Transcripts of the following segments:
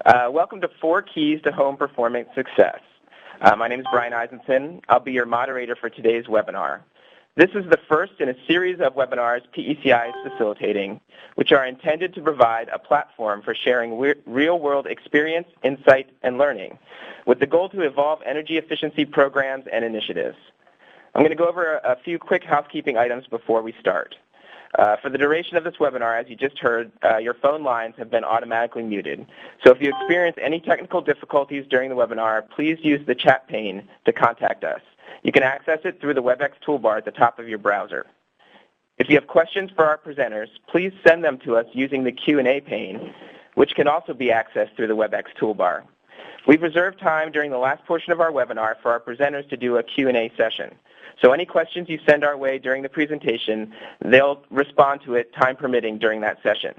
Welcome to 4 Keys to Home Performance Success. My name is Brian Eisenson. I'll be your moderator for today's webinar. This is the first in a series of webinars PECI is facilitating, which are intended to provide a platform for sharing real-world experience, insight, and learning, with the goal to evolve energy efficiency programs and initiatives. I'm going to go over a few quick housekeeping items before we start. For the duration of this webinar, as you just heard, your phone lines have been automatically muted. So if you experience any technical difficulties during the webinar, please use the chat pane to contact us. You can access it through the WebEx toolbar at the top of your browser. If you have questions for our presenters, please send them to us using the Q&A pane, which can also be accessed through the WebEx toolbar. We've reserved time during the last portion of our webinar for our presenters to do a Q&A session. So any questions you send our way during the presentation, they'll respond to it time permitting during that session.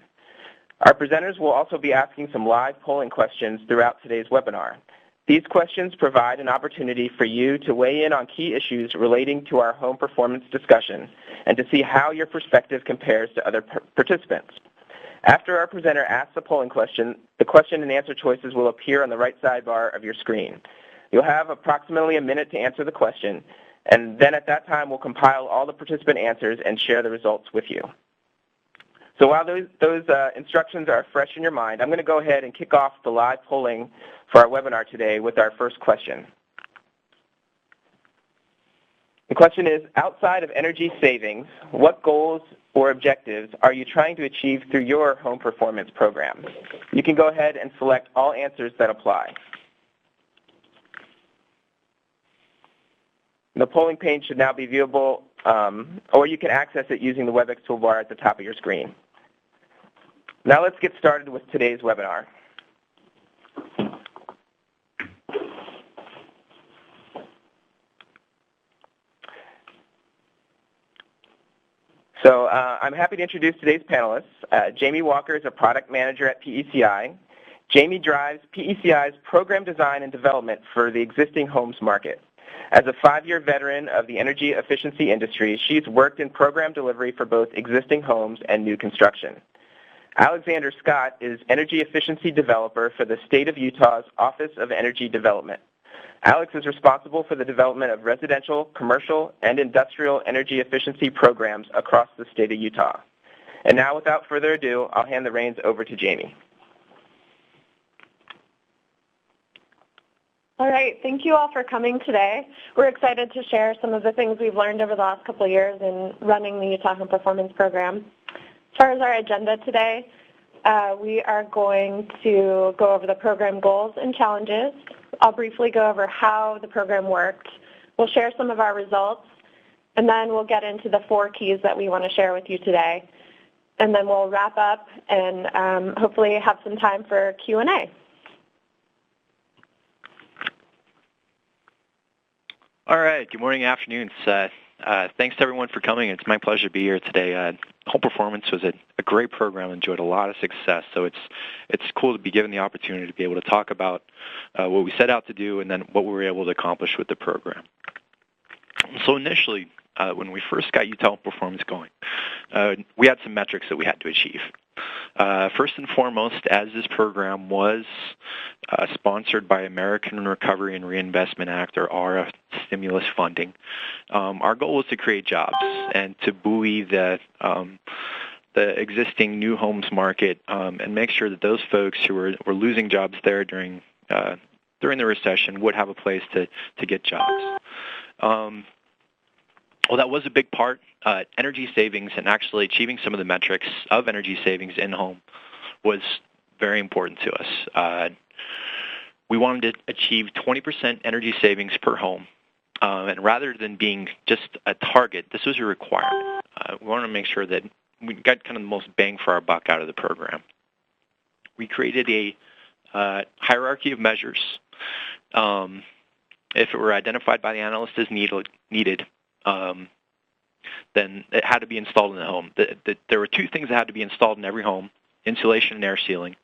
Our presenters will also be asking some live polling questions throughout today's webinar. These questions provide an opportunity for you to weigh in on key issues relating to our home performance discussion and to see how your perspective compares to other participants. After our presenter asks the polling question, the question and answer choices will appear on the right sidebar of your screen. You'll have approximately a minute to answer the question, and then at that time we'll compile all the participant answers and share the results with you. So while those instructions are fresh in your mind, I'm going to go ahead and kick off the live polling for our webinar today with our first question. The question is, outside of energy savings, what goals or objectives are you trying to achieve through your home performance program? You can go ahead and select all answers that apply. The polling pane should now be viewable, or you can access it using the WebEx toolbar at the top of your screen. Now let's get started with today's webinar. So I'm happy to introduce today's panelists. Jami Walker is a product manager at PECI. Jami drives PECI's program design and development for the existing homes market. As a 5-year veteran of the energy efficiency industry, she's worked in program delivery for both existing homes and new construction. Alexander Scott is Energy Efficiency Developer for the State of Utah's Office of Energy Development. Alex is responsible for the development of residential, commercial, and industrial energy efficiency programs across the state of Utah. And now, without further ado, I'll hand the reins over to Jami. All right, thank you all for coming today. We're excited to share some of the things we've learned over the last couple of years in running the Utah Home Performance Program. As far as our agenda today, we are going to go over the program goals and challenges. I'll briefly go over how the program worked. We'll share some of our results, and then we'll get into the 4 keys that we want to share with you today. And then we'll wrap up and hopefully have some time for Q&A. All right, good morning, afternoon. Thanks to everyone for coming. It's my pleasure to be here today. Home Performance was a great program, enjoyed a lot of success, so it's cool to be given the opportunity to be able to talk about what we set out to do and then what we were able to accomplish with the program. So initially, when we first got Utah Home Performance going, we had some metrics that we had to achieve. First and foremost, as this program was sponsored by American Recovery and Reinvestment Act, or ARRA, stimulus funding, our goal was to create jobs and to buoy the existing new homes market and make sure that those folks who were losing jobs there during the recession would have a place to get jobs. Well, that was a big part. Energy savings and actually achieving some of the metrics of energy savings in home was very important to us. We wanted to achieve 20% energy savings per home. And rather than being just a target, this was a requirement. We wanted to make sure that we got kind of the most bang for our buck out of the program. We created a hierarchy of measures. If it were identified by the analyst as needed, then it had to be installed in the home. There were 2 things that had to be installed in every home: insulation and air sealing.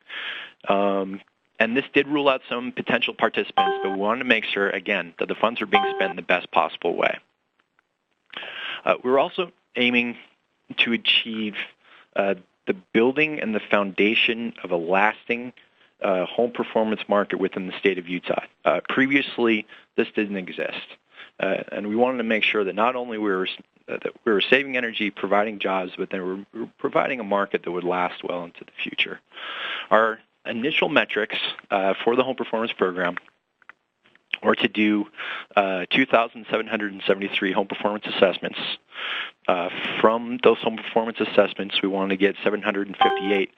And this did rule out some potential participants, but we wanted to make sure, again, that the funds were being spent in the best possible way. We were also aiming to achieve the building and the foundation of a lasting home performance market within the state of Utah. Previously, this didn't exist, and we wanted to make sure that not only we were saving energy, providing jobs, but then we were providing a market that would last well into the future. Our initial metrics for the home performance program were to do 2,773 home performance assessments. From those home performance assessments, we wanted to get 758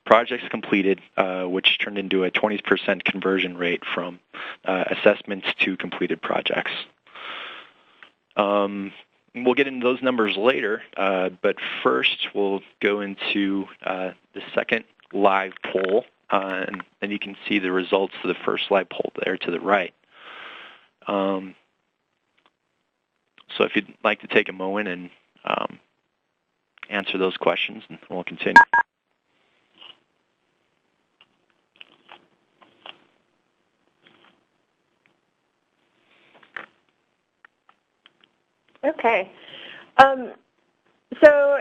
projects completed, which turned into a 20% conversion rate from assessments to completed projects. We'll get into those numbers later, but first we'll go into the second live poll, and you can see the results of the first live poll there to the right. So if you'd like to take a moment and answer those questions, and we'll continue. Okay. So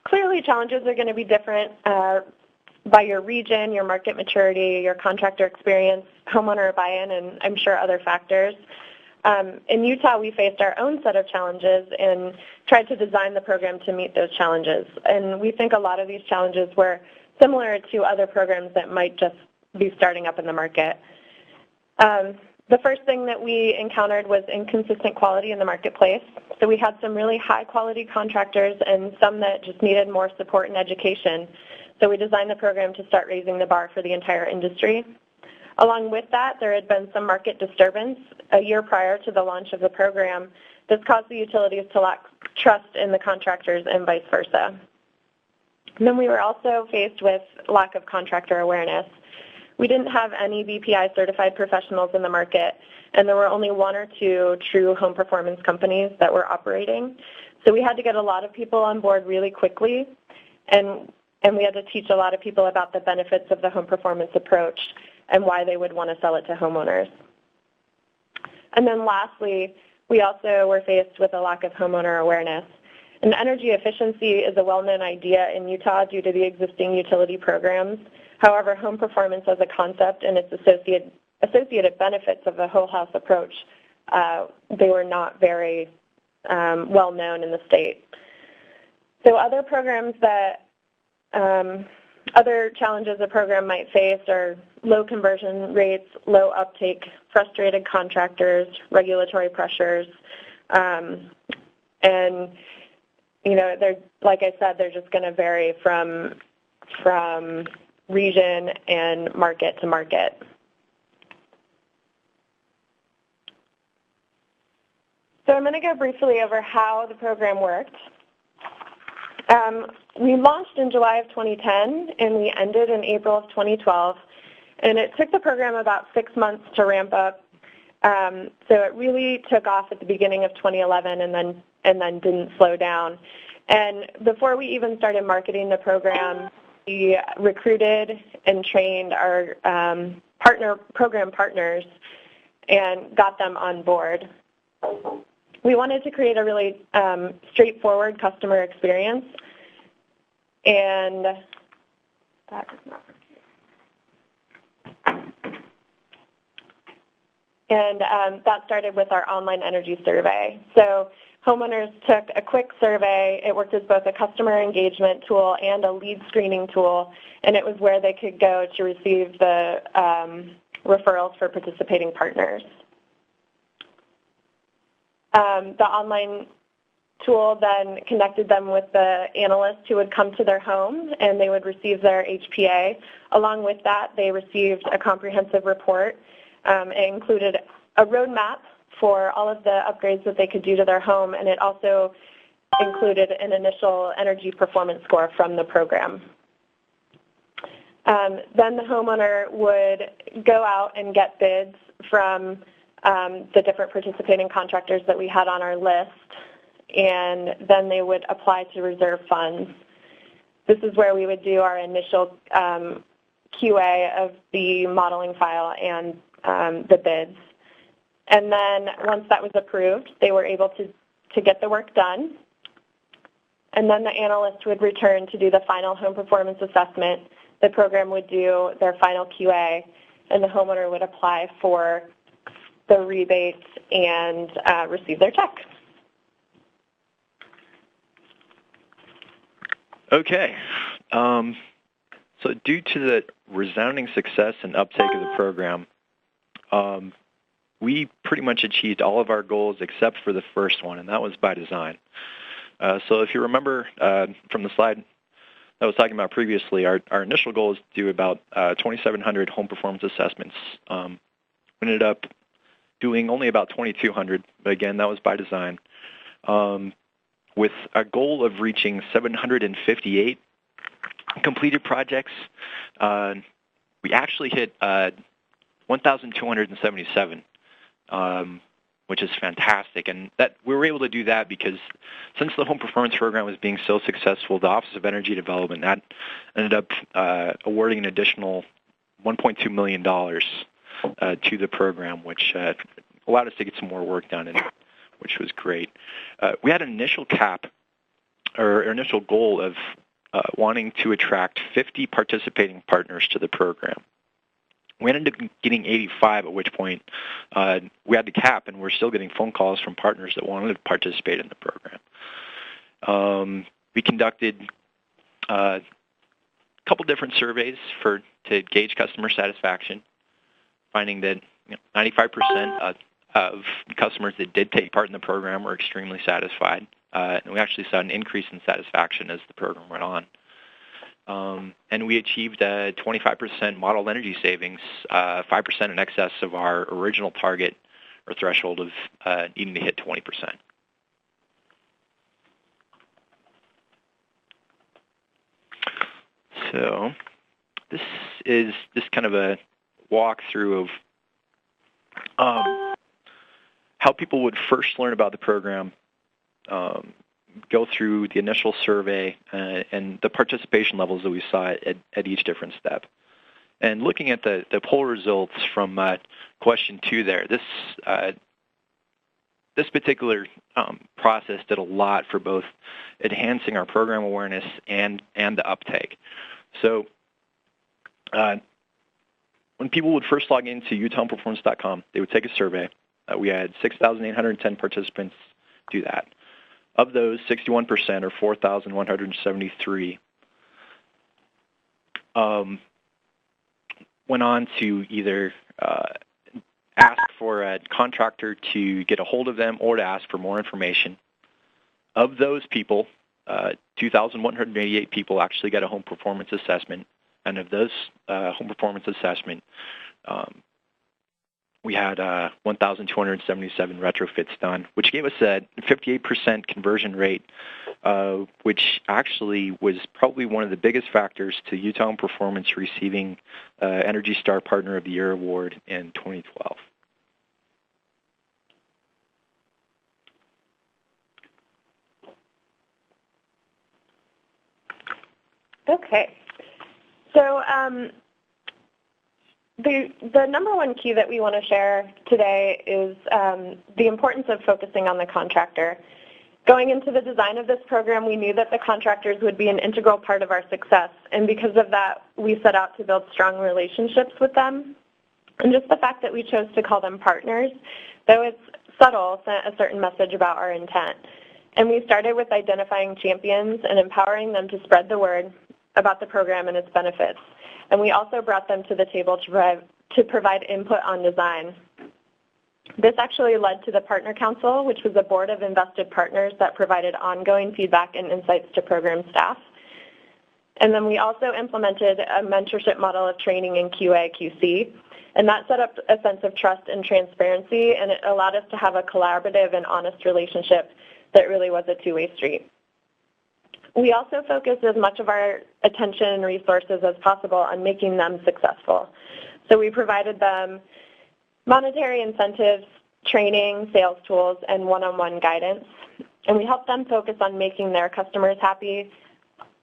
clearly challenges are going to be different by your region, your market maturity, your contractor experience, homeowner buy-in, and I'm sure other factors. In Utah, we faced our own set of challenges and tried to design the program to meet those challenges. And we think a lot of these challenges were similar to other programs that might just be starting up in the market. The first thing that we encountered was inconsistent quality in the marketplace. So we had some really high-quality contractors and some that just needed more support and education. So we designed the program to start raising the bar for the entire industry. Along with that, there had been some market disturbance a year prior to the launch of the program. This caused the utilities to lack trust in the contractors and vice versa. And then we were also faced with lack of contractor awareness. We didn't have any BPI certified professionals in the market, and there were only one or two true home performance companies that were operating. So we had to get a lot of people on board really quickly, and we had to teach a lot of people about the benefits of the home performance approach and why they would want to sell it to homeowners. And then lastly, we also were faced with a lack of homeowner awareness. And energy efficiency is a well-known idea in Utah due to the existing utility programs. However, home performance as a concept and its associated benefits of the whole house approach, they were not very well known in the state. So other programs that, other challenges a program might face are low conversion rates, low uptake, frustrated contractors, regulatory pressures, and you know, they're, like I said, they're just going to vary from region and market to market. So I'm going to go briefly over how the program worked. We launched in July of 2010, and we ended in April of 2012. And it took the program about 6 months to ramp up. So it really took off at the beginning of 2011 and then didn't slow down. And before we even started marketing the program, we recruited and trained our program partners and got them on board. We wanted to create a really straightforward customer experience, and that is not and that started with our online energy survey. So homeowners took a quick survey. It worked as both a customer engagement tool and a lead screening tool, and it was where they could go to receive the referrals for participating partners. The online tool then connected them with the analyst who would come to their home, and they would receive their HPA. Along with that, they received a comprehensive report. It included a roadmap for all of the upgrades that they could do to their home, and it also included an initial energy performance score from the program. Then the homeowner would go out and get bids from the different participating contractors that we had on our list, and then they would apply to reserve funds. This is where we would do our initial QA of the modeling file and the bids. And then once that was approved, they were able to get the work done. And then the analyst would return to do the final home performance assessment. the program would do their final QA, and the homeowner would apply for the rebate and receive their check. Okay. So due to the resounding success and uptake of the program, we pretty much achieved all of our goals except for the first one, and that was by design. So if you remember from the slide I was talking about previously, our initial goal is to do about 2,700 home performance assessments. We ended up doing only about 2,200, but again, that was by design, with a goal of reaching 758 completed projects. We actually hit 1,277, which is fantastic. And that we were able to do that because since the home performance program was being so successful, the Office of Energy Development that ended up awarding an additional $1.2 million to the program, which allowed us to get some more work done, and which was great. We had an initial cap, or initial goal of wanting to attract 50 participating partners to the program. We ended up getting 85, at which point we had the cap, and we're still getting phone calls from partners that wanted to participate in the program. We conducted a couple different surveys to gauge customer satisfaction, finding that 95% of customers that did take part in the program were extremely satisfied. And we actually saw an increase in satisfaction as the program went on. And we achieved a 25% model energy savings, 5% in excess of our original target or threshold of needing to hit 20%. So this is just kind of a walkthrough of how people would first learn about the program, go through the initial survey, and the participation levels that we saw at each different step. And looking at the poll results from question 2 there, this particular process did a lot for both enhancing our program awareness and the uptake. So when people would first log into utahhomeperformance.com, they would take a survey. We had 6,810 participants do that. Of those, 61%, or 4,173, went on to either ask for a contractor to get a hold of them or to ask for more information. Of those people, 2,188 people actually got a home performance assessment, and of those home performance assessment, we had 1,277 retrofits done, which gave us a 58% conversion rate, which actually was probably one of the biggest factors to Utah Home Performance receiving Energy Star Partner of the Year award in 2012. Okay. So the number one key that we want to share today is the importance of focusing on the contractor. Going into the design of this program, we knew that the contractors would be an integral part of our success, and because of that, we set out to build strong relationships with them. And just the fact that we chose to call them partners, though it's subtle, sent a certain message about our intent. And we started with identifying champions and empowering them to spread the word about the program and its benefits. And we also brought them to the table to provide input on design. This actually led to the Partner Council, which was a board of invested partners that provided ongoing feedback and insights to program staff. And then we also implemented a mentorship model of training in QA/QC, and that set up a sense of trust and transparency, and it allowed us to have a collaborative and honest relationship that really was a two-way street. We also focused as much of our attention and resources as possible on making them successful. So we provided them monetary incentives, training, sales tools, and one-on-one guidance. And we helped them focus on making their customers happy,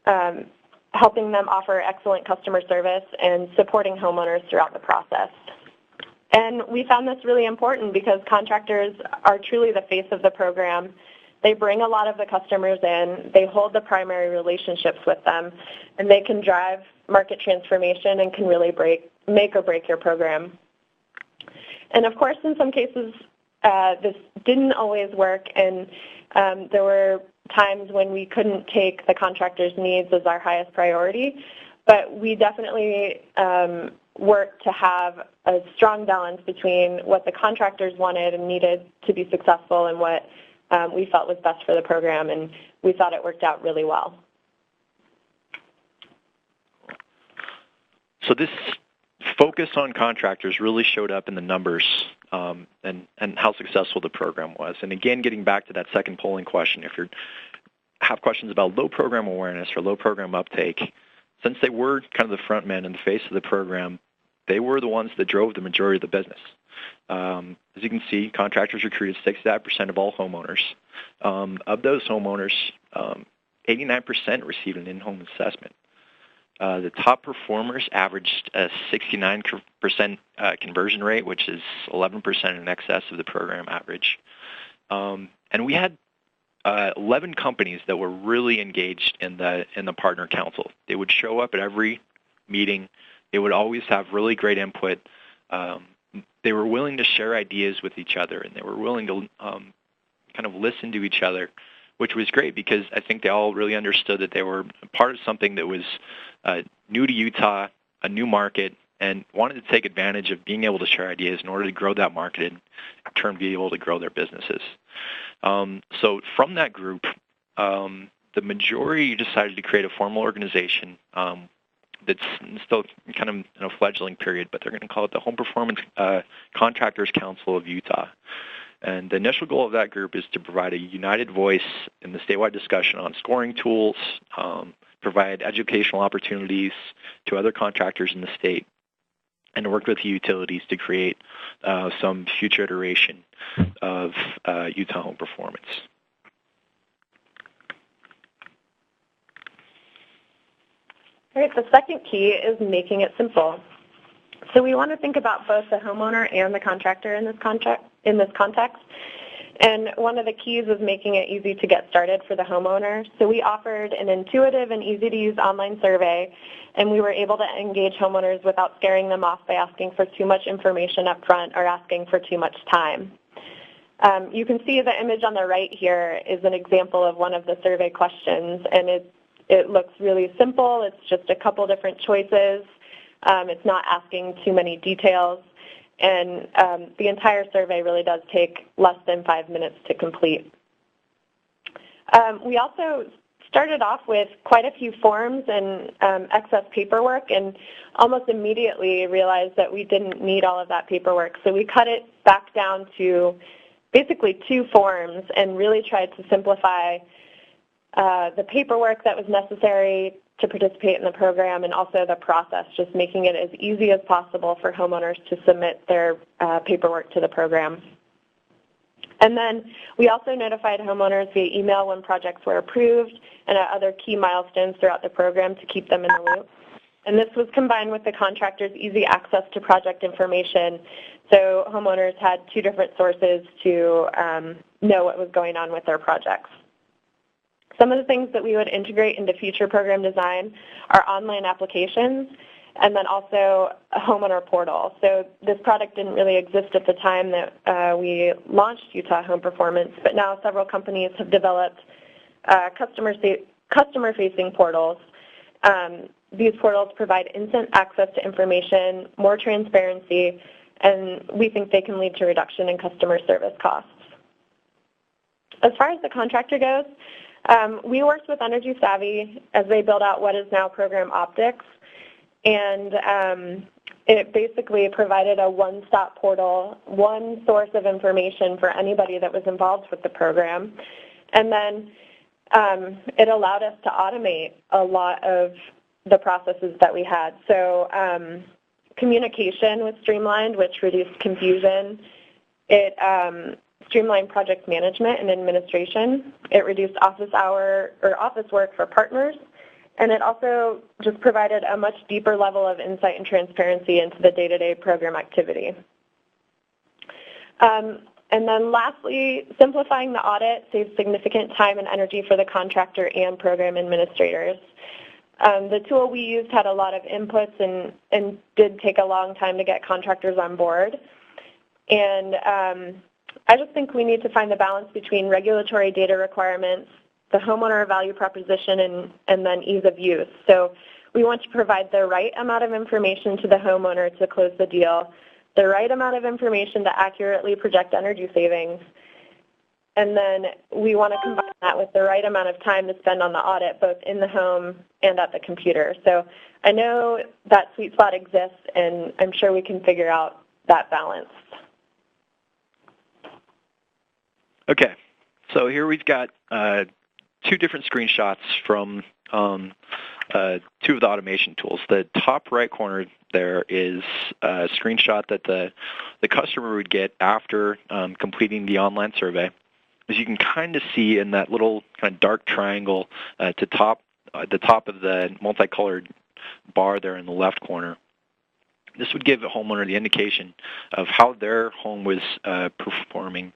helping them offer excellent customer service, and supporting homeowners throughout the process. And we found this really important because contractors are truly the face of the program. They bring a lot of the customers in, they hold the primary relationships with them, and they can drive market transformation and can really make or break your program. And of course, in some cases, this didn't always work, and there were times when we couldn't take the contractor's needs as our highest priority, but we definitely worked to have a strong balance between what the contractors wanted and needed to be successful and what we felt was best for the program, and we thought it worked out really well. So this focus on contractors really showed up in the numbers and how successful the program was. And again, getting back to that second polling question, if you have questions about low program awareness or low program uptake, since they were kind of the front men in the face of the program, they were the ones that drove the majority of the business. As you can see, contractors recruited 65% of all homeowners. Of those homeowners, 89% received an in-home assessment. The top performers averaged a 69% conversion rate, which is 11% in excess of the program average. And we had 11 companies that were really engaged in the partner council. They would show up at every meeting. They would always have really great input. They were willing to share ideas with each other, and they were willing to kind of listen to each other, which was great because I think they all really understood that they were part of something that was new to Utah, a new market, and wanted to take advantage of being able to share ideas in order to grow that market and in turn be able to grow their businesses. So from that group, the majority decided to create a formal organization that's still kind of in a fledgling period, but they're going to call it the Home Performance Contractors Council of Utah. And the initial goal of that group is to provide a united voice in the statewide discussion on scoring tools, provide educational opportunities to other contractors in the state, and to work with the utilities to create some future iteration of Utah home performance. All right, the second key is making it simple. So we want to think about both the homeowner and the contractor in this context. And one of the keys is making it easy to get started for the homeowner. So we offered an intuitive and easy-to-use online survey, and we were able to engage homeowners without scaring them off by asking for too much information up front or asking for too much time. You can see the image on the right here is an example of one of the survey questions, and it looks really simple. It's just a couple different choices. It's not asking too many details. And the entire survey really does take less than 5 minutes to complete. We also started off with quite a few forms and excess paperwork, and almost immediately realized that we didn't need all of that paperwork. So we cut it back down to basically 2 forms and really tried to simplify the paperwork that was necessary to participate in the program, and also the process, just making it as easy as possible for homeowners to submit their paperwork to the program. And then we also notified homeowners via email when projects were approved and at other key milestones throughout the program to keep them in the loop. And this was combined with the contractor's easy access to project information, so homeowners had 2 different sources to know what was going on with their projects. Some of the things that we would integrate into future program design are online applications and then also a homeowner portal. So this product didn't really exist at the time that we launched Utah Home Performance, but now several companies have developed customer-facing portals. These portals provide instant access to information, more transparency, and we think they can lead to reduction in customer service costs. As far as the contractor goes, we worked with Energy Savvy as they build out what is now Program Optics, and it basically provided a one-stop portal, one source of information for anybody that was involved with the program. And then it allowed us to automate a lot of the processes that we had. So communication was streamlined, which reduced confusion. It streamlined project management and administration. It reduced office work for partners, and it also just provided a much deeper level of insight and transparency into the day-to-day program activity. And then lastly, simplifying the audit saves significant time and energy for the contractor and program administrators. The tool we used had a lot of inputs and did take a long time to get contractors on board. And I just think we need to find the balance between regulatory data requirements, the homeowner value proposition, and then ease of use. So we want to provide the right amount of information to the homeowner to close the deal, the right amount of information to accurately project energy savings, and then we want to combine that with the right amount of time to spend on the audit, both in the home and at the computer. So I know that sweet spot exists, and I'm sure we can figure out that balance. Okay, so here we've got two different screenshots from two of the automation tools. The top right corner there is a screenshot that the customer would get after completing the online survey. As you can kind of see in that little kind of dark triangle at the top of the multicolored bar there in the left corner, this would give a homeowner the indication of how their home was performing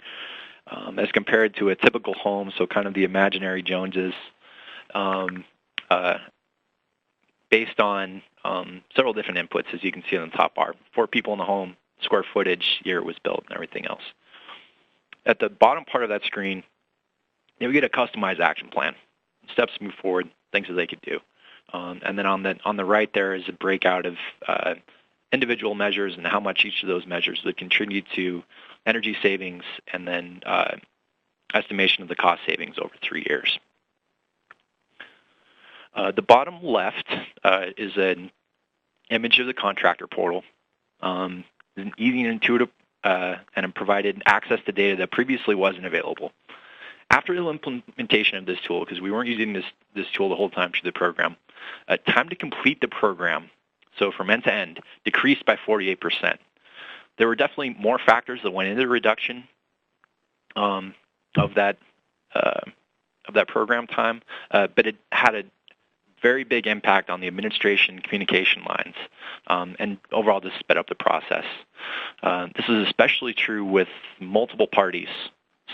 as compared to a typical home, so kind of the imaginary Joneses, based on several different inputs, as you can see on the top bar. 4 people in the home, square footage, year it was built, and everything else. At the bottom part of that screen, we get a customized action plan, steps to move forward, things that they could do. And then on the right there is a breakout of individual measures and how much each of those measures would contribute to energy savings, and then estimation of the cost savings over 3 years. The bottom left is an image of the contractor portal. An easy and intuitive, and it provided access to data that previously wasn't available. After the implementation of this tool, because we weren't using this tool the whole time through the program, time to complete the program, so from end to end, decreased by 48%. There were definitely more factors that went into the reduction of that program time, but it had a very big impact on the administration communication lines, and overall just sped up the process. This is especially true with multiple parties,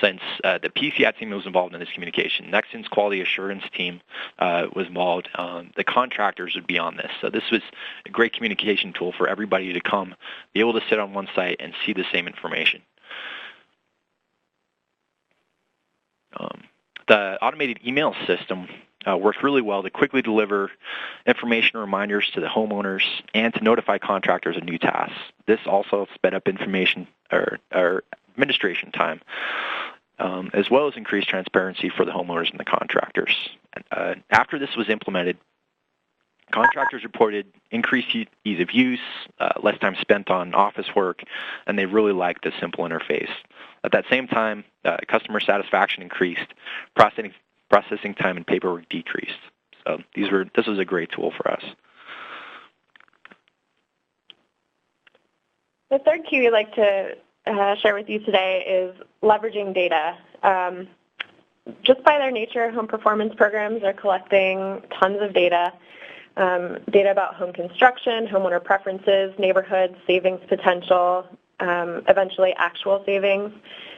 since the PECI team was involved in this communication. Nexton's quality assurance team was involved. The contractors would be on this. So this was a great communication tool for everybody to come, be able to sit on one site and see the same information. The automated email system worked really well to quickly deliver information reminders to the homeowners and to notify contractors of new tasks. This also sped up information or administration time, as well as increased transparency for the homeowners and the contractors. After this was implemented, contractors reported increased ease of use, less time spent on office work, and they really liked the simple interface. At that same time, customer satisfaction increased, processing time and paperwork decreased. So this was a great tool for us. The third key we'd like to share with you today is leveraging data. Just by their nature, home performance programs are collecting tons of data, data about home construction, homeowner preferences, neighborhoods, savings potential, eventually actual savings.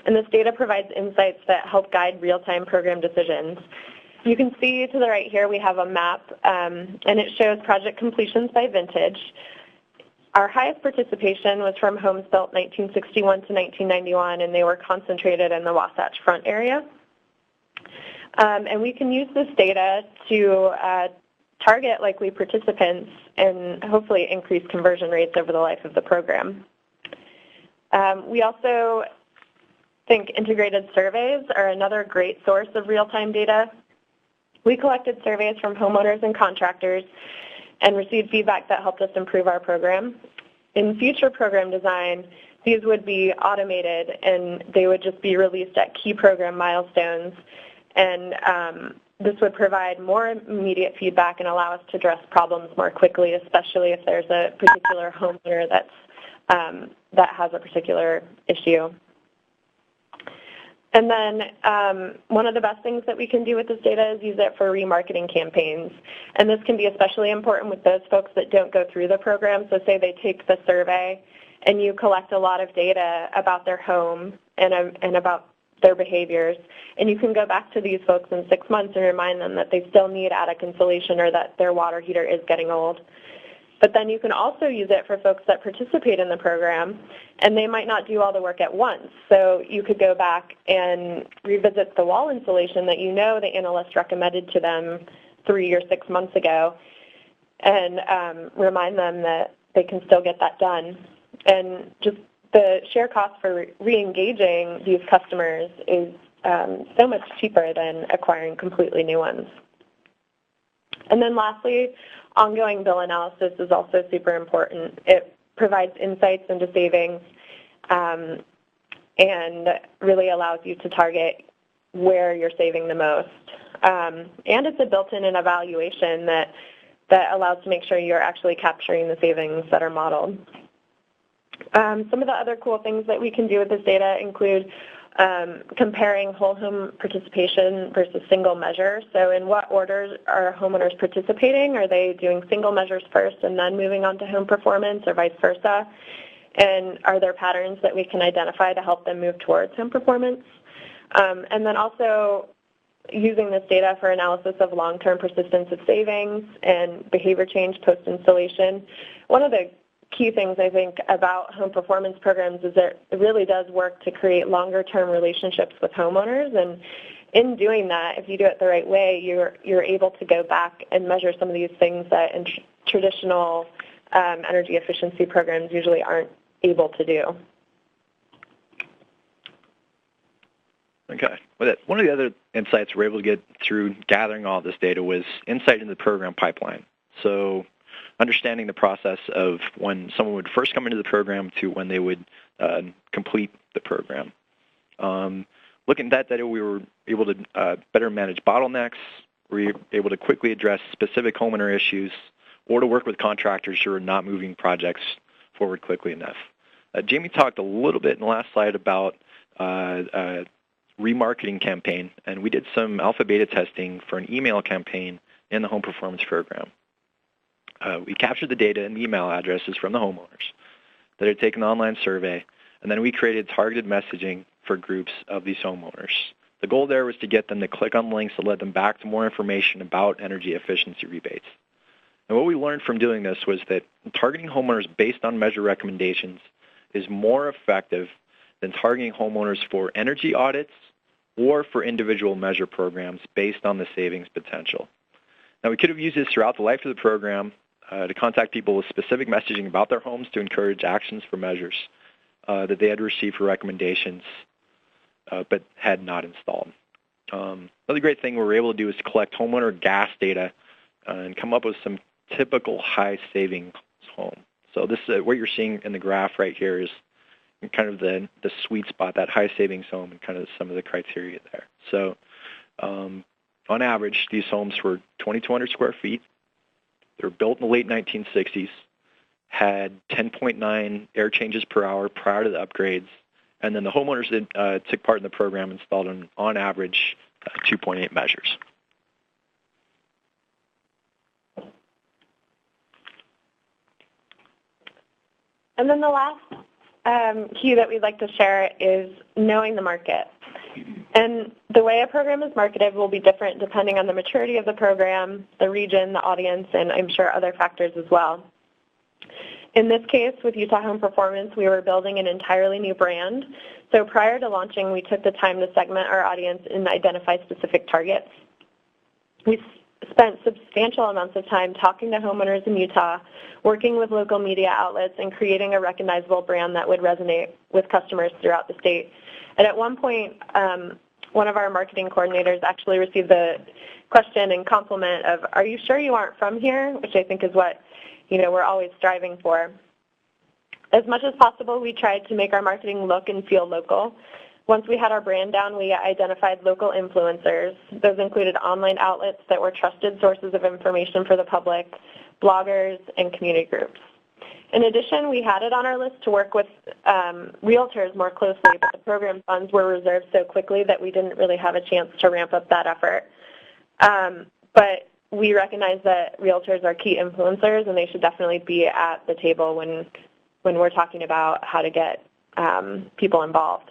And this data provides insights that help guide real-time program decisions. You can see to the right here we have a map, and it shows project completions by vintage. Our highest participation was from homes built 1961 to 1991, and they were concentrated in the Wasatch Front area. And we can use this data to target likely participants and hopefully increase conversion rates over the life of the program. We also think integrated surveys are another great source of real-time data. We collected surveys from homeowners and contractors and received feedback that helped us improve our program. In future program design, these would be automated and they would just be released at key program milestones. And this would provide more immediate feedback and allow us to address problems more quickly, especially if there's a particular homeowner that has a particular issue. And then one of the best things that we can do with this data is use it for remarketing campaigns. And this can be especially important with those folks that don't go through the program. So say they take the survey and you collect a lot of data about their home and about their behaviors. And you can go back to these folks in 6 months and remind them that they still need attic insulation or that their water heater is getting old. But then you can also use it for folks that participate in the program, and they might not do all the work at once. So you could go back and revisit the wall insulation that you know the analyst recommended to them 3 or 6 months ago, and remind them that they can still get that done. And just the share cost for re-engaging these customers is so much cheaper than acquiring completely new ones. And then lastly, ongoing bill analysis is also super important. It provides insights into savings and really allows you to target where you're saving the most. And it's a built-in evaluation that allows to make sure you're actually capturing the savings that are modeled. Some of the other cool things that we can do with this data include comparing whole home participation versus single measures. So in what order are homeowners participating? Are they doing single measures first and then moving on to home performance, or vice versa? And are there patterns that we can identify to help them move towards home performance? And then also using this data for analysis of long-term persistence of savings and behavior change post-installation. One of the key things I think about home performance programs is that it really does work to create longer-term relationships with homeowners, and in doing that, if you do it the right way, you're able to go back and measure some of these things that in traditional energy efficiency programs usually aren't able to do. Okay. Well, one of the other insights we're able to get through gathering all this data was insight into the program pipeline. So understanding the process of when someone would first come into the program to when they would complete the program. Looking at that data, we were able to better manage bottlenecks. We were able to quickly address specific homeowner issues or to work with contractors who are not moving projects forward quickly enough. Jami talked a little bit in the last slide about remarketing campaign, and we did some alpha beta testing for an email campaign in the home performance program. We captured the data and email addresses from the homeowners that had taken an online survey, and then we created targeted messaging for groups of these homeowners. The goal there was to get them to click on links that led them back to more information about energy efficiency rebates. And what we learned from doing this was that targeting homeowners based on measure recommendations is more effective than targeting homeowners for energy audits or for individual measure programs based on the savings potential. Now, we could have used this throughout the life of the program to contact people with specific messaging about their homes to encourage actions for measures that they had received for recommendations but had not installed. Another great thing we were able to do is to collect homeowner gas data and come up with some typical high savings home. So this what you're seeing in the graph right here is kind of the sweet spot, that high savings home, and kind of some of the criteria there. So on average, these homes were 2,200 square feet. They were built in the late 1960s, had 10.9 air changes per hour prior to the upgrades, and then the homeowners that took part in the program installed on average 2.8 measures. And then the last key that we'd like to share is knowing the market. And the way a program is marketed will be different depending on the maturity of the program, the region, the audience, and I'm sure other factors as well. In this case, with Utah Home Performance, we were building an entirely new brand. So prior to launching, we took the time to segment our audience and identify specific targets. We spent substantial amounts of time talking to homeowners in Utah, working with local media outlets, and creating a recognizable brand that would resonate with customers throughout the state. And at one point, one of our marketing coordinators actually received the question and compliment of, "Are you sure you aren't from here?" Which I think is what we're always striving for. As much as possible, we tried to make our marketing look and feel local. Once we had our brand down, we identified local influencers. Those included online outlets that were trusted sources of information for the public, bloggers, and community groups. In addition, we had it on our list to work with realtors more closely, but the program funds were reserved so quickly that we didn't really have a chance to ramp up that effort. But we recognize that realtors are key influencers, and they should definitely be at the table when we're talking about how to get people involved.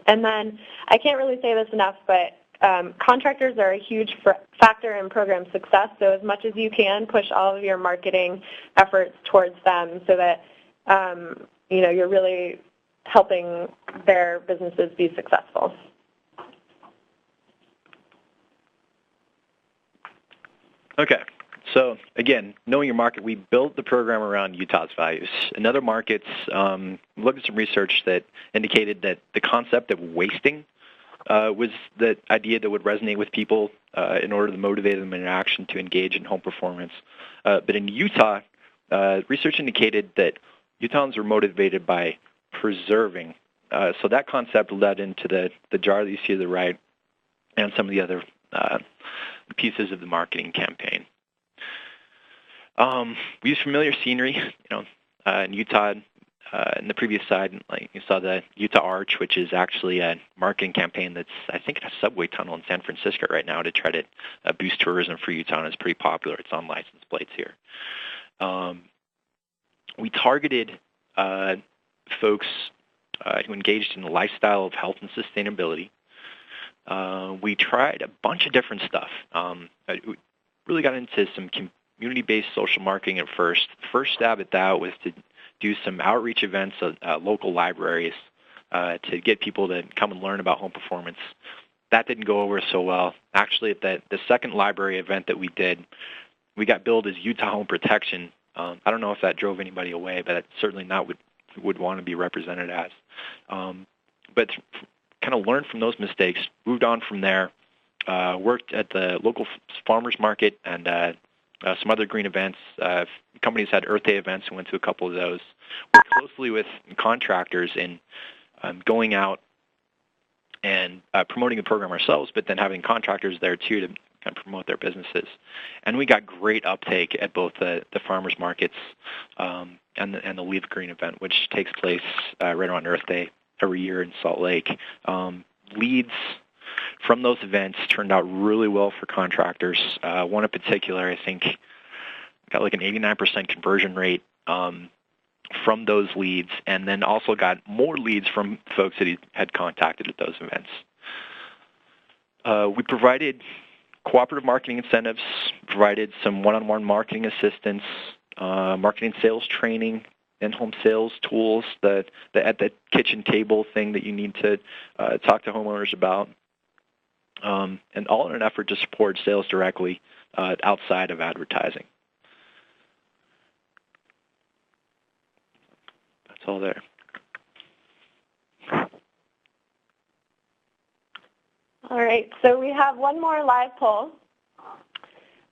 And then I can't really say this enough, but contractors are a huge factor in program success, so as much as you can, push all of your marketing efforts towards them so that you're really helping their businesses be successful. Okay. So again, knowing your market, we built the program around Utah's values. In other markets, looked at some research that indicated that the concept of wasting was the idea that would resonate with people in order to motivate them in action to engage in home performance. But in Utah, research indicated that Utahns are motivated by preserving. So that concept led into the jar that you see to the right and some of the other pieces of the marketing campaign. We use familiar scenery, in Utah. In the previous slide, like you saw the Utah Arch, which is actually a marketing campaign that's, I think, in a subway tunnel in San Francisco right now to try to boost tourism for Utah, and it's pretty popular. It's on license plates here. We targeted folks who engaged in the lifestyle of health and sustainability. We tried a bunch of different stuff. We really got into some community-based social marketing at first. The first stab at that was to do some outreach events at local libraries to get people to come and learn about home performance. That didn't go over so well. Actually, at the second library event that we did, we got billed as Utah Home Protection. I don't know if that drove anybody away, but that's certainly not what we would want to be represented as. But kind of learned from those mistakes, moved on from there, worked at the local farmers market and some other green events. Companies had Earth Day events and went to a couple of those. Worked closely with contractors in going out and promoting the program ourselves, but then having contractors there too to kind of promote their businesses. And we got great uptake at both the farmers markets and the Leave Green event, which takes place right around Earth Day every year in Salt Lake. Leads from those events turned out really well for contractors. One in particular, I think, got like an 89% conversion rate from those leads, and then also got more leads from folks that he had contacted at those events. We provided cooperative marketing incentives, provided some one-on-one marketing assistance, marketing sales training, in-home sales tools, the at the kitchen table thing that you need to talk to homeowners about, and all in an effort to support sales directly outside of advertising. That's all there. All right, so we have one more live poll.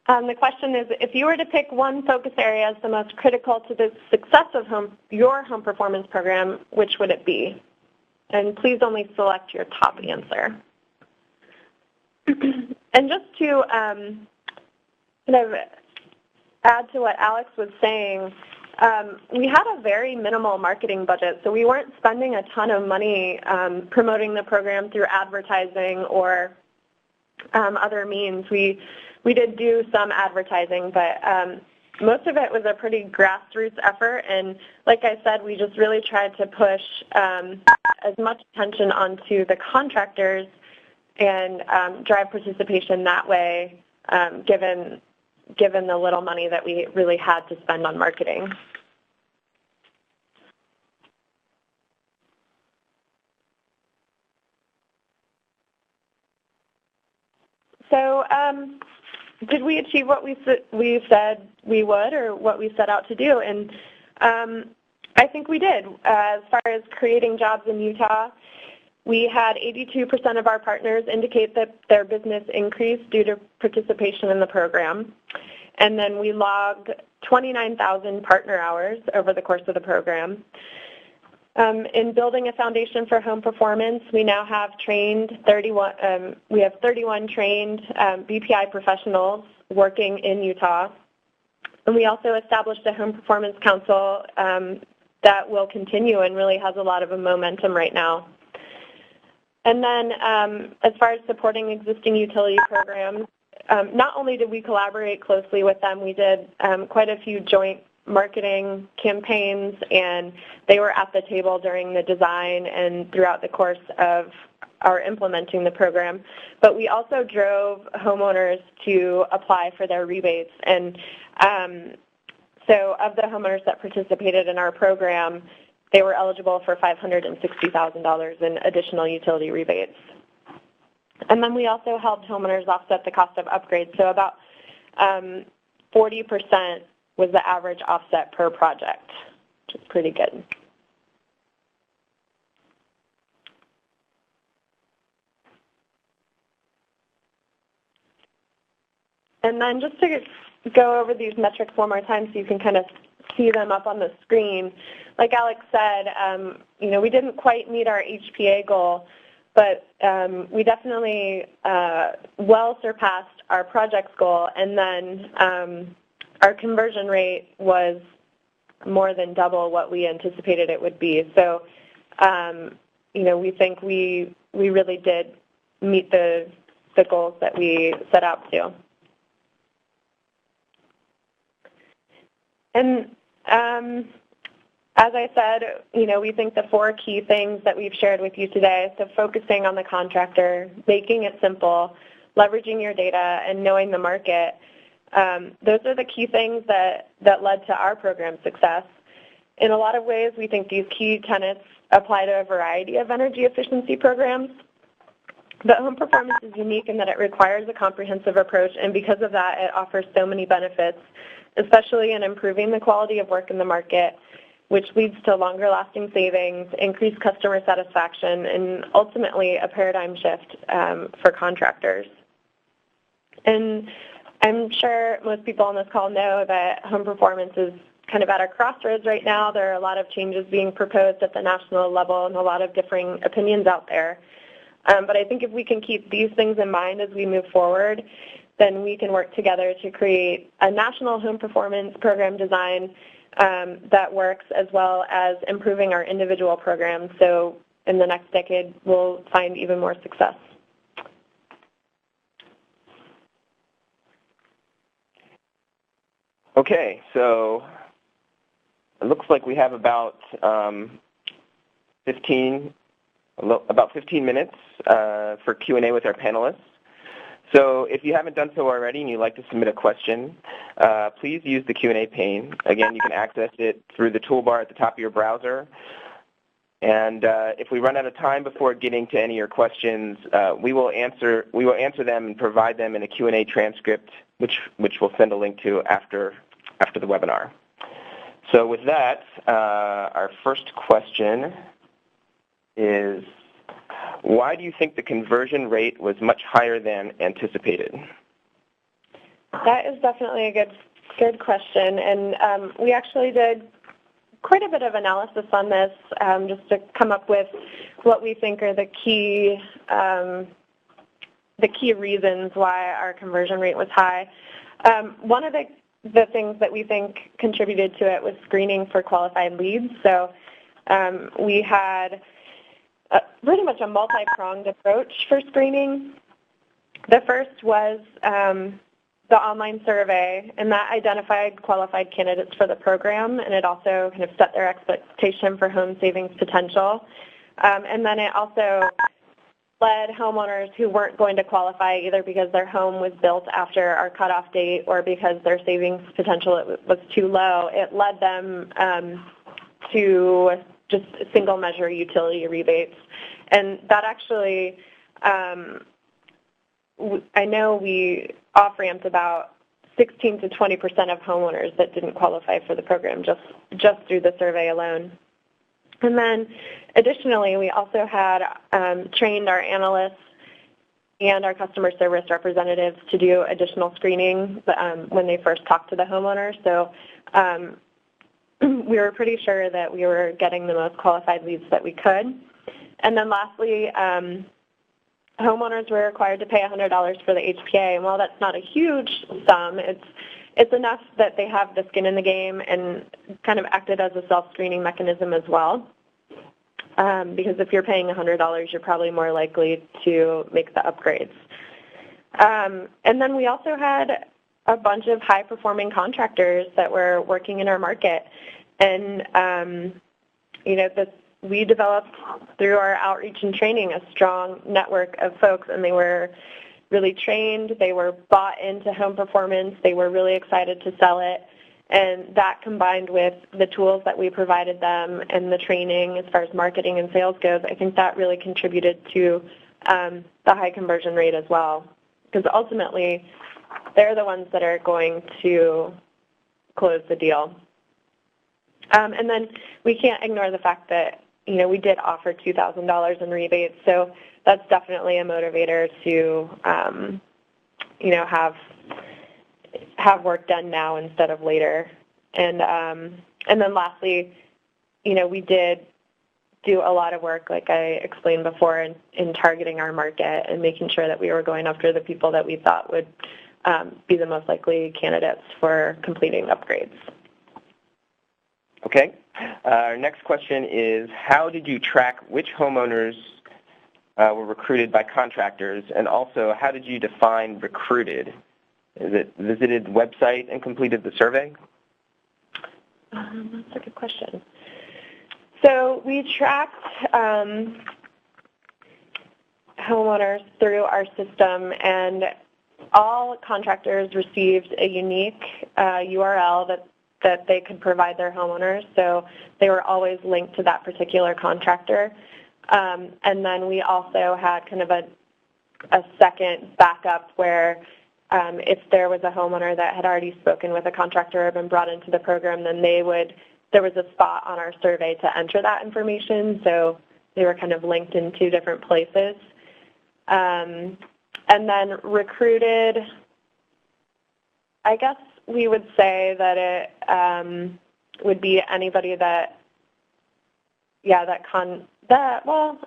The question is, if you were to pick one focus area as the most critical to the success of your home performance program, which would it be? And please only select your top answer. And just to kind of add to what Alex was saying, we had a very minimal marketing budget, so we weren't spending a ton of money promoting the program through advertising or other means. We did do some advertising, but most of it was a pretty grassroots effort, and like I said, we just really tried to push as much attention onto the contractors and drive participation that way, given the little money that we really had to spend on marketing. So did we achieve what we said we would, or what we set out to do? And I think we did. As far as creating jobs in Utah, we had 82% of our partners indicate that their business increased due to participation in the program. And then we logged 29,000 partner hours over the course of the program. In building a foundation for home performance, we now have trained 31 trained BPI professionals working in Utah. And we also established a home performance council that will continue and really has a lot of momentum right now. And then as far as supporting existing utility programs, not only did we collaborate closely with them, we did quite a few joint marketing campaigns, and they were at the table during the design and throughout the course of our implementing the program. But we also drove homeowners to apply for their rebates. And so of the homeowners that participated in our program, they were eligible for $560,000 in additional utility rebates. And then we also helped homeowners offset the cost of upgrades. So about 40% was the average offset per project, which is pretty good. And then just to go over these metrics one more time so you can kind of see them up on the screen. Like Alex said, we didn't quite meet our HPA goal, but we definitely well surpassed our project's goal, and then our conversion rate was more than double what we anticipated it would be. So, we think we really did meet the goals that we set out to. And as I said, we think the 4 key things that we've shared with you today, so focusing on the contractor, making it simple, leveraging your data, and knowing the market, those are the key things that led to our program success. In a lot of ways, we think these key tenets apply to a variety of energy efficiency programs. But home performance is unique in that it requires a comprehensive approach, and because of that, it offers so many benefits, especially in improving the quality of work in the market, which leads to longer-lasting savings, increased customer satisfaction, and ultimately a paradigm shift for contractors. And I'm sure most people on this call know that home performance is kind of at a crossroads right now. There are a lot of changes being proposed at the national level and a lot of differing opinions out there. But I think if we can keep these things in mind as we move forward, then we can work together to create a national home performance program design that works, as well as improving our individual programs. So in the next decade, we'll find even more success. Okay, so it looks like we have about 15 minutes for Q&A with our panelists. So if you haven't done so already and you'd like to submit a question, please use the Q&A pane. Again, you can access it through the toolbar at the top of your browser. And if we run out of time before getting to any of your questions, we will answer them and provide them in a Q&A transcript, which we'll send a link to after the webinar. So with that, our first question is, why do you think the conversion rate was much higher than anticipated? That is definitely a good question, and we actually did quite a bit of analysis on this just to come up with what we think are the key reasons why our conversion rate was high. One of the things that we think contributed to it was screening for qualified leads. So we had pretty much a multi-pronged approach for screening. The first was the online survey, and that identified qualified candidates for the program, and it also kind of set their expectation for home savings potential. And then it also led homeowners who weren't going to qualify either because their home was built after our cutoff date or because their savings potential was too low. It led them to just single measure utility rebates. And that actually, I know we off-ramped about 16 to 20% of homeowners that didn't qualify for the program just through the survey alone. And then additionally, we also had trained our analysts and our customer service representatives to do additional screening when they first talked to the homeowner. So we were pretty sure that we were getting the most qualified leads that we could. And then lastly, homeowners were required to pay $100 for the HPA. And while that's not a huge sum, it's enough that they have the skin in the game and kind of acted as a self-screening mechanism as well. Because if you're paying $100, you're probably more likely to make the upgrades. And then we also had a bunch of high-performing contractors that were working in our market. And, we developed, through our outreach and training, a strong network of folks, and they were really trained. They were bought into home performance. They were really excited to sell it. And that combined with the tools that we provided them and the training as far as marketing and sales goes, I think that really contributed to the high conversion rate as well. Because ultimately, they're the ones that are going to close the deal. And then we can't ignore the fact that, we did offer $2,000 in rebates, so that's definitely a motivator to, have work done now instead of later. And then lastly, we did do a lot of work, like I explained before, in targeting our market and making sure that we were going after the people that we thought would be the most likely candidates for completing upgrades. Okay. Our next question is, how did you track which homeowners were recruited by contractors, and also how did you define recruited? Is it visited the website and completed the survey? That's a good question. So we tracked homeowners through our system, and all contractors received a unique URL that they could provide their homeowners, so they were always linked to that particular contractor. And then we also had kind of a second backup where if there was a homeowner that had already spoken with a contractor or been brought into the program, then there was a spot on our survey to enter that information, so they were kind of linked in two different places. And then recruited, I guess we would say that it would be anybody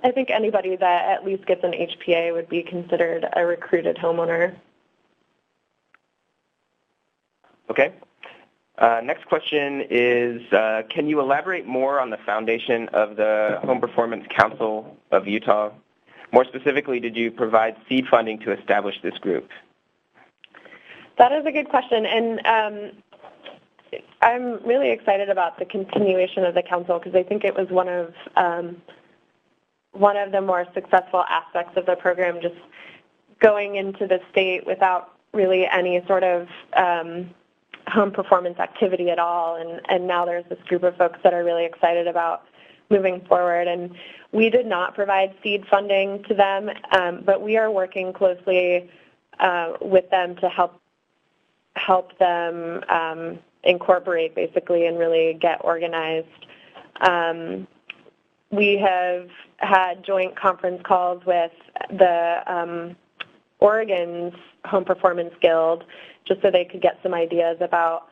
I think anybody that at least gets an HPA would be considered a recruited homeowner. Okay. Next question is, can you elaborate more on the foundation of the Home Performance Council of Utah? More specifically, did you provide seed funding to establish this group? That is a good question, and I'm really excited about the continuation of the council because I think it was one of the more successful aspects of the program, just going into the state without really any sort of home performance activity at all, and now there's this group of folks that are really excited about moving forward. And we did not provide seed funding to them, but we are working closely with them to help them incorporate basically and really get organized. We have had joint conference calls with the Oregon's Home Performance Guild just so they could get some ideas about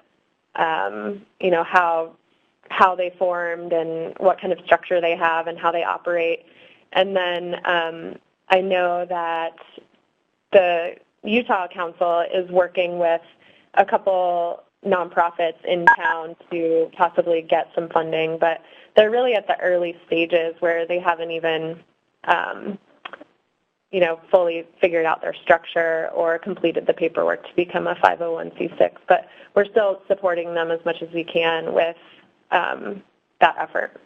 how they formed and what kind of structure they have and how they operate. And then I know that the Utah Council is working with a couple nonprofits in town to possibly get some funding, but they're really at the early stages where they haven't even, fully figured out their structure or completed the paperwork to become a 501c6. But we're still supporting them as much as we can with that effort.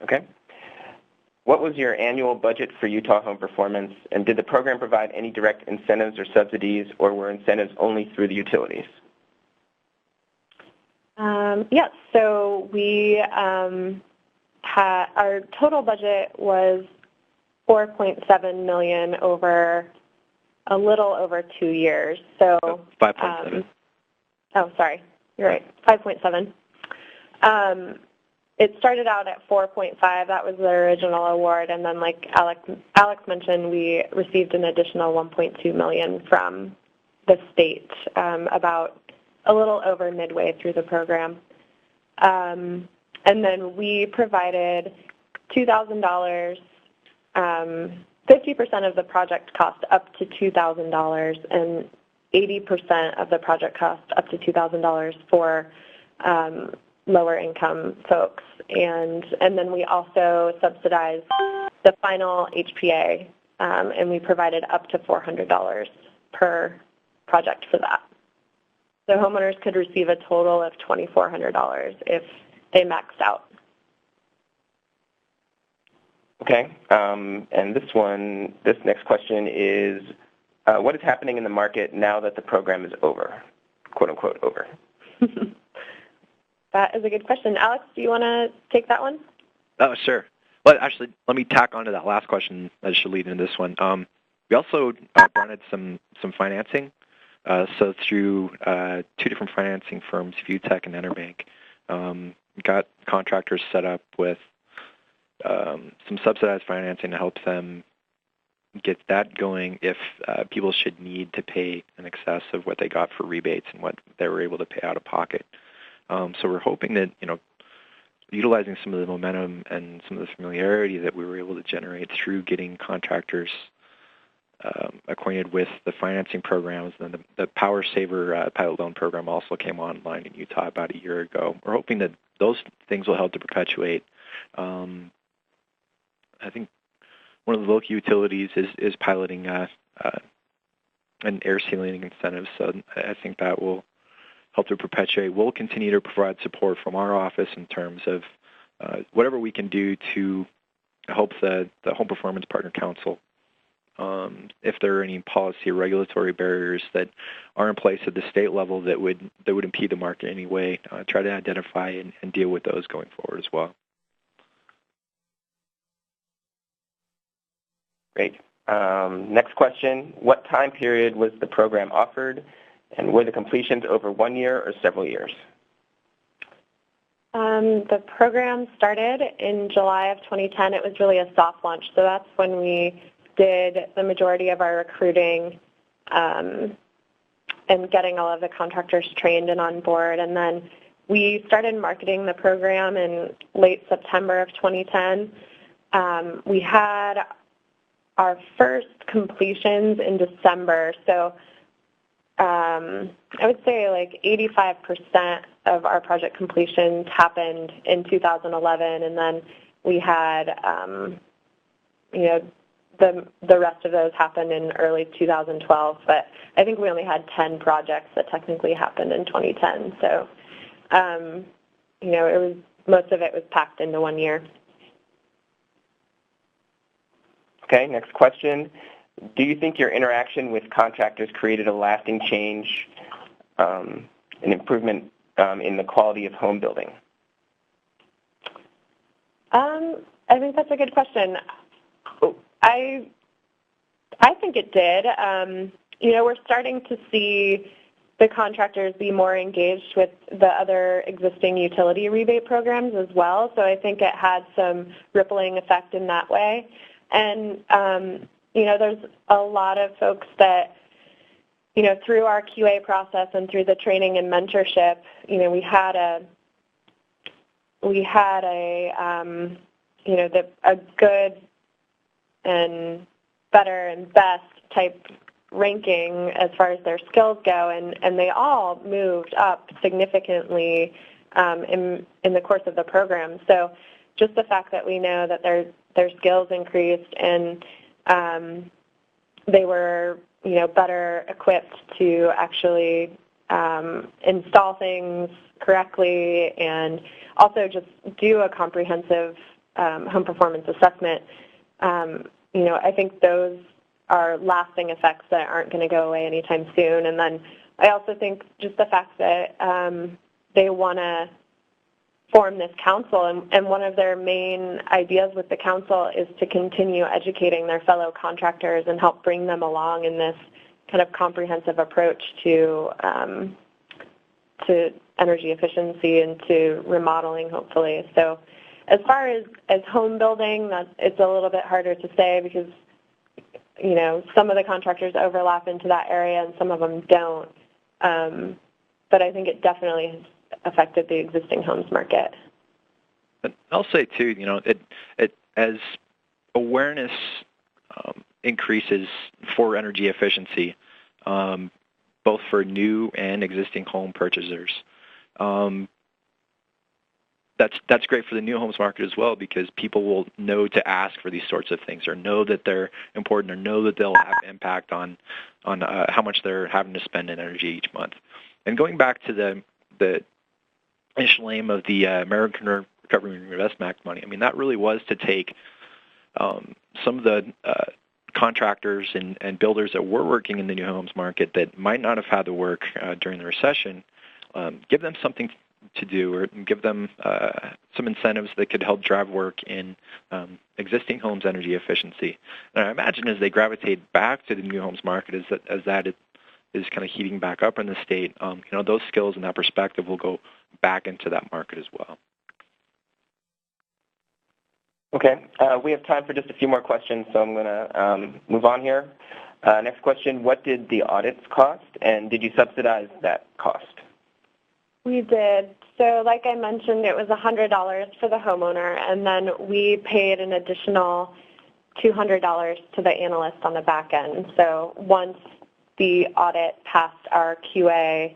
Okay. What was your annual budget for Utah Home Performance, and did the program provide any direct incentives or subsidies, or were incentives only through the utilities? Yes, so we our total budget was $4.7 million over a little over 2 years. So 5.7. Sorry, you're right, 5.7. It started out at 4.5. That was the original award, and then, like Alex mentioned, we received an additional $1.2 million from the state about a little over midway through the program. And then we provided $2,000, 50% of the project cost up to $2,000, and 80% of the project cost up to $2,000 for lower income folks. And then we also subsidized the final HPA, and we provided up to $400 per project for that. So homeowners could receive a total of $2,400 if they maxed out. Okay, and this next question is, what is happening in the market now that the program is over, quote unquote over? That is a good question. Alex, do you want to take that one? Oh, sure. Well, actually, let me tack onto that last question that should lead into this one. We also wanted some financing. So through two different financing firms, ViewTech and Interbank, got contractors set up with some subsidized financing to help them get that going if people should need to pay in excess of what they got for rebates and what they were able to pay out of pocket. So we're hoping that, utilizing some of the momentum and some of the familiarity that we were able to generate through getting contractors acquainted with the financing programs, and then the Power Saver pilot loan program also came online in Utah about a year ago. We're hoping that those things will help to perpetuate. I think one of the local utilities is piloting an air sealing incentive, so I think that will help to perpetuate. We'll continue to provide support from our office in terms of whatever we can do to help the Home Performance Partner Council. If there are any policy or regulatory barriers that are in place at the state level that would impede the market in any way, try to identify and deal with those going forward as well. Great. Next question. What time period was the program offered, and were the completions over 1 year or several years? The program started in July of 2010. It was really a soft launch, so that's when we did the majority of our recruiting and getting all of the contractors trained and on board. And then we started marketing the program in late September of 2010. We had our first completions in December, so I would say like 85% of our project completions happened in 2011, and then we had, the rest of those happened in early 2012. But I think we only had 10 projects that technically happened in 2010. So, most of it was packed into 1 year. Okay, next question. Do you think your interaction with contractors created a lasting change, an improvement in the quality of home building? I think that's a good question. I think it did. We're starting to see the contractors be more engaged with the other existing utility rebate programs as well, so I think it had some rippling effect in that way. And, there's a lot of folks that, through our QA process and through the training and mentorship, we had a good and better and best type ranking as far as their skills go, and they all moved up significantly in the course of the program. So just the fact that we know that their skills increased and they were better equipped to actually install things correctly and also just do a comprehensive home performance assessment. I think those are lasting effects that aren't going to go away anytime soon. And then I also think just the fact that they want to form this council, and one of their main ideas with the council is to continue educating their fellow contractors and help bring them along in this kind of comprehensive approach to energy efficiency and to remodeling, hopefully. So as far as home building, it's a little bit harder to say because, some of the contractors overlap into that area and some of them don't. But I think it definitely has affected the existing homes market. But I'll say, too, it as awareness increases for energy efficiency, both for new and existing home purchasers, that's great for the new homes market as well because people will know to ask for these sorts of things or know that they're important or know that they'll have impact on how much they're having to spend in energy each month. And going back to the initial aim of the American Recovery and Reinvestment Act money, I mean, that really was to take some of the contractors and builders that were working in the new homes market that might not have had to work during the recession, give them something to do, or give them some incentives that could help drive work in existing homes' energy efficiency. And I imagine as they gravitate back to the new homes market, as that is kind of heating back up in the state, those skills and that perspective will go back into that market as well. Okay, we have time for just a few more questions, so I'm going to move on here. Next question, what did the audits cost, and did you subsidize that cost? We did. So like I mentioned, it was $100 for the homeowner, and then we paid an additional $200 to the analyst on the back end. So once the audit passed our QA,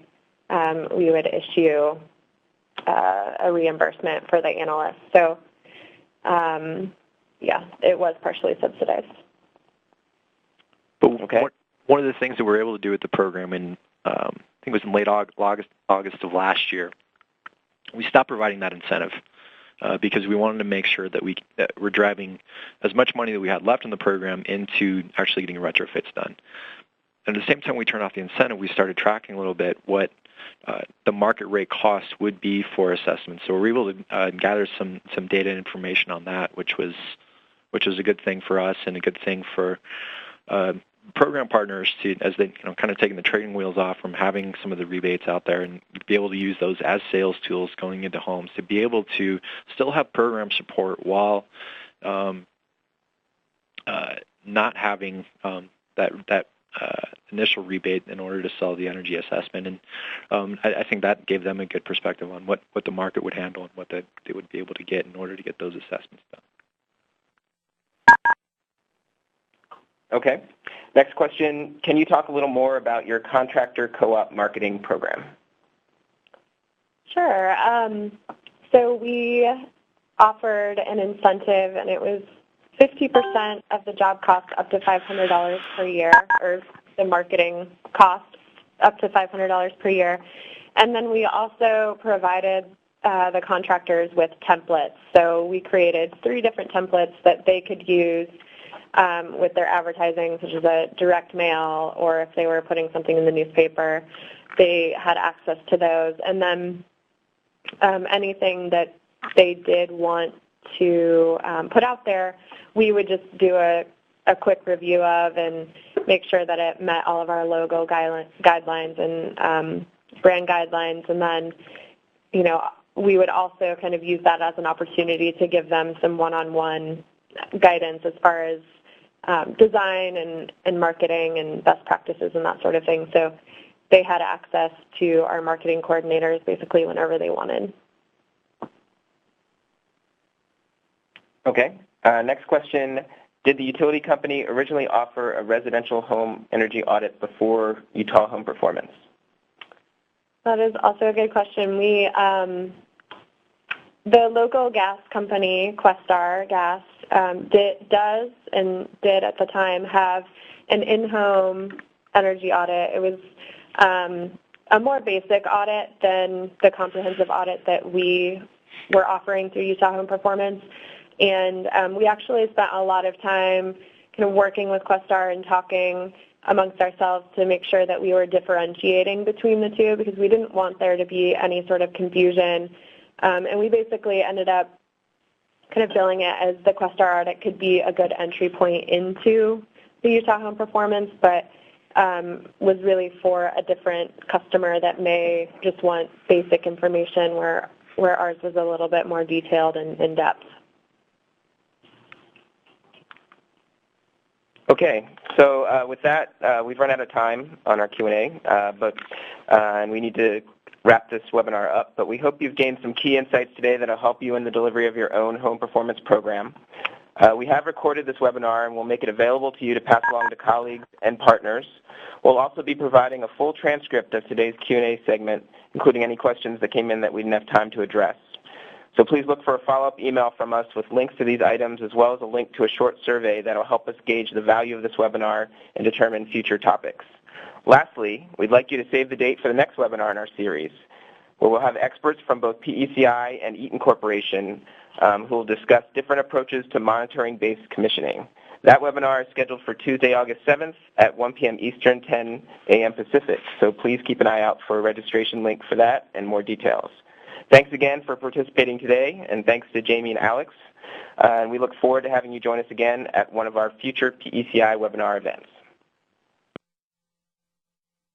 we would issue a reimbursement for the analyst. So yeah, it was partially subsidized. But okay. One of the things that we were able to do with the program in, I think it was in late August of last year, we stopped providing that incentive because we wanted to make sure that we're driving as much money that we had left in the program into actually getting retrofits done. And at the same time we turned off the incentive, we started tracking a little bit what the market rate cost would be for assessments. So we were able to gather some data and information on that, which was a good thing for us and a good thing for program partners to, as they kind of taking the training wheels off from having some of the rebates out there, and be able to use those as sales tools going into homes to be able to still have program support while not having that initial rebate in order to sell the energy assessment. And I think that gave them a good perspective on what the market would handle and what they would be able to get in order to get those assessments done. Okay. Next question, can you talk a little more about your contractor co-op marketing program? Sure. So we offered an incentive, and it was 50% of the job cost up to $500 per year, or the marketing cost up to $500 per year. And then we also provided the contractors with templates. So we created 3 different templates that they could use with their advertising, such as a direct mail, or if they were putting something in the newspaper, they had access to those. And then anything that they did want to put out there, we would just do a quick review of and make sure that it met all of our logo guidelines and brand guidelines. And then, we would also kind of use that as an opportunity to give them some one-on-one guidance as far as design and marketing and best practices and that sort of thing. So they had access to our marketing coordinators basically whenever they wanted. Okay. Next question, did the utility company originally offer a residential home energy audit before Utah Home Performance? That is also a good question. We, the local gas company, Questar Gas, does and did at the time have an in-home energy audit. It was a more basic audit than the comprehensive audit that we were offering through Utah Home Performance. And we actually spent a lot of time kind of working with Questar and talking amongst ourselves to make sure that we were differentiating between the two, because we didn't want there to be any sort of confusion. And we basically ended up kind of billing it as the Questar audit could be a good entry point into the Utah Home Performance, but was really for a different customer that may just want basic information, where ours was a little bit more detailed and in-depth. Okay, so with that, we've run out of time on our Q&A, and we need to wrap this webinar up, but we hope you've gained some key insights today that will help you in the delivery of your own home performance program. We have recorded this webinar, and we'll make it available to you to pass along to colleagues and partners. We'll also be providing a full transcript of today's Q&A segment, including any questions that came in that we didn't have time to address. So please look for a follow-up email from us with links to these items, as well as a link to a short survey that will help us gauge the value of this webinar and determine future topics. Lastly, we'd like you to save the date for the next webinar in our series, where we'll have experts from both PECI and Eaton Corporation who will discuss different approaches to monitoring-based commissioning. That webinar is scheduled for Tuesday, August 7th at 1 p.m. Eastern, 10 a.m. Pacific, so please keep an eye out for a registration link for that and more details. Thanks again for participating today, and thanks to Jami and Alex. And we look forward to having you join us again at one of our future PECI webinar events.